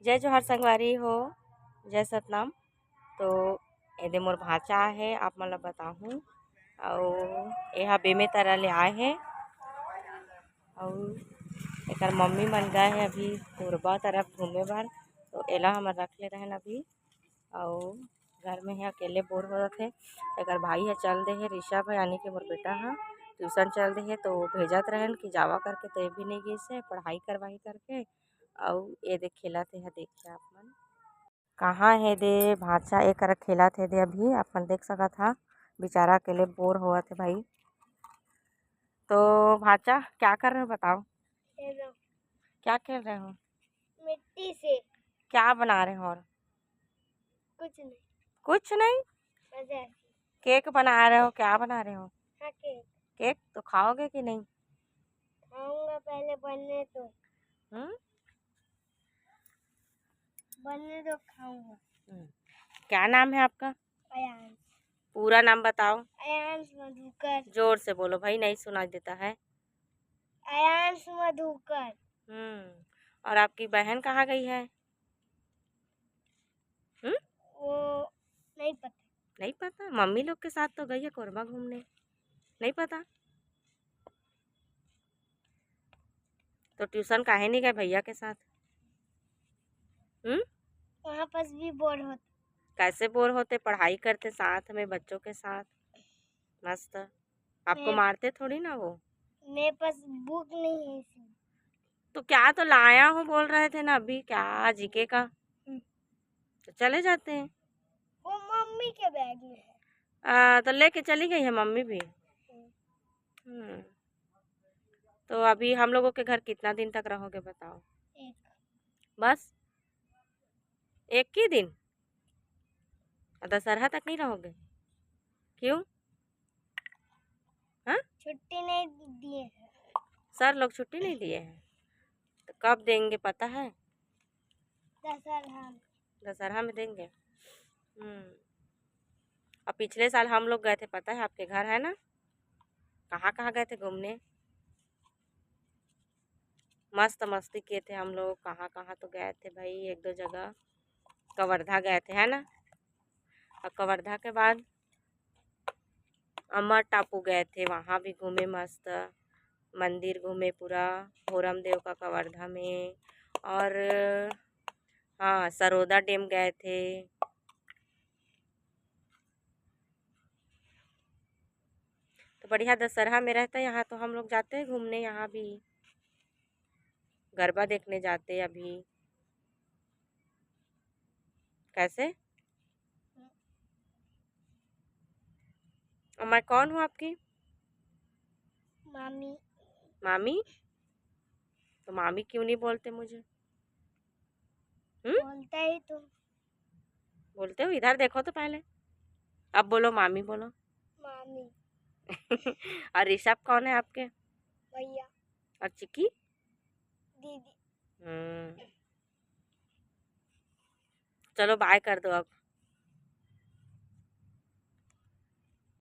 जय जोहार संगवारी हो, जय सतनाम। तो एदे मोर भाचा है, आप मन ला बताहूँ। और यहाँ बेमे तरह ले आए हैं और एकर मम्मी मन गए हैं अभी पूर्वा तरफ घूमे बर। तो एला हम रख ले रहन अभी। और घर में है अकेले बोर होत है। एकर भाई है चल दे है, ऋषभ है यानी कि मोर बेटा है, ट्यूशन चल दे है। तो भेजत रहन कि जावा करके, तो ये भी नहीं गई से पढ़ाई करवाई करके। और ये देख खेलत है, देखिए आप मन कहाँ है दे भाचा एक खेलत है दे। अभी अपन देख सकत हा, बेचारा अकेले बोर होवत है भाई। तो भाचा क्या कर रहे हो बताओ, क्या खेल रहे हो? मिट्टी से क्या बना रहे हो? और कुछ नहीं। कुछ नहीं, मजा केक बना रहे हो? क्या बना रहे हो? हाँ, केक केक तो खाओगे कि नहीं? खाऊंगा, पहले बनने तो हम्म खाऊंगा। क्या नाम है आपका? अयांश। पूरा नाम बताओ। अयांश मधुकर। जोर से बोलो भाई, नहीं सुनाई देता है। अयांश मधुकर। और आपकी बहन कहाँ गई है? वो नहीं पता। नहीं पता? मम्मी लोग के साथ तो गई है कोरबा घूमने, नहीं पता? तो ट्यूशन काहे नहीं गए भैया के साथ? वहाँ पास भी बोर होता। कैसे बोर होते? पढ़ाई करते साथ में बच्चों के साथ, मस्त। आपको मारते थोड़ी ना वो। मेरे पास बुक नहीं है इसमें। तो क्या तो लाया हूँ बोल रहे थे ना अभी, क्या जीके का। तो चले जाते हैं। वो मम्मी के बैग में है। तो लेके चली गई है मम्मी भी। तो अभी हम लोगों के घर कितना दिन तक रहोगे बताओ? एक। बस एक ही दिन? दशहरा तक नहीं रहोगे? क्यों? हाँ, छुट्टी नहीं दिए हैं। सर लोग छुट्टी नहीं दिए हैं? तो कब देंगे पता है? दशहरा। दशहरा में देंगे। और पिछले साल हम लोग गए थे पता है, आपके घर है ना? कहाँ कहाँ गए थे घूमने? मस्त मस्ती किए थे हम लोग। कहाँ कहाँ तो गए थे भाई, एक दो जगह। कवर्धा गए थे है ना? और कवर्धा के बाद अमर टापू गए थे, वहाँ भी घूमे मस्त। मंदिर घूमे पूरा, भोरम देव का कवर्धा में। और हाँ, सरोदा डैम गए थे। तो बढ़िया दशहरा में रहता है यहाँ, तो हम लोग जाते हैं घूमने। यहाँ भी गरबा देखने जाते अभी। कैसे? और मैं कौन हूँ आपकी? मामी। मामी? तो मामी क्यों नहीं बोलते मुझे? बोलता ही तुम। बोलते हो? इधर देखो तो पहले, अब बोलो मामी बोलो। मामी। और ऋषभ कौन है आपके? भैया। और चिक्की? दीदी। चलो बाय कर दो अब।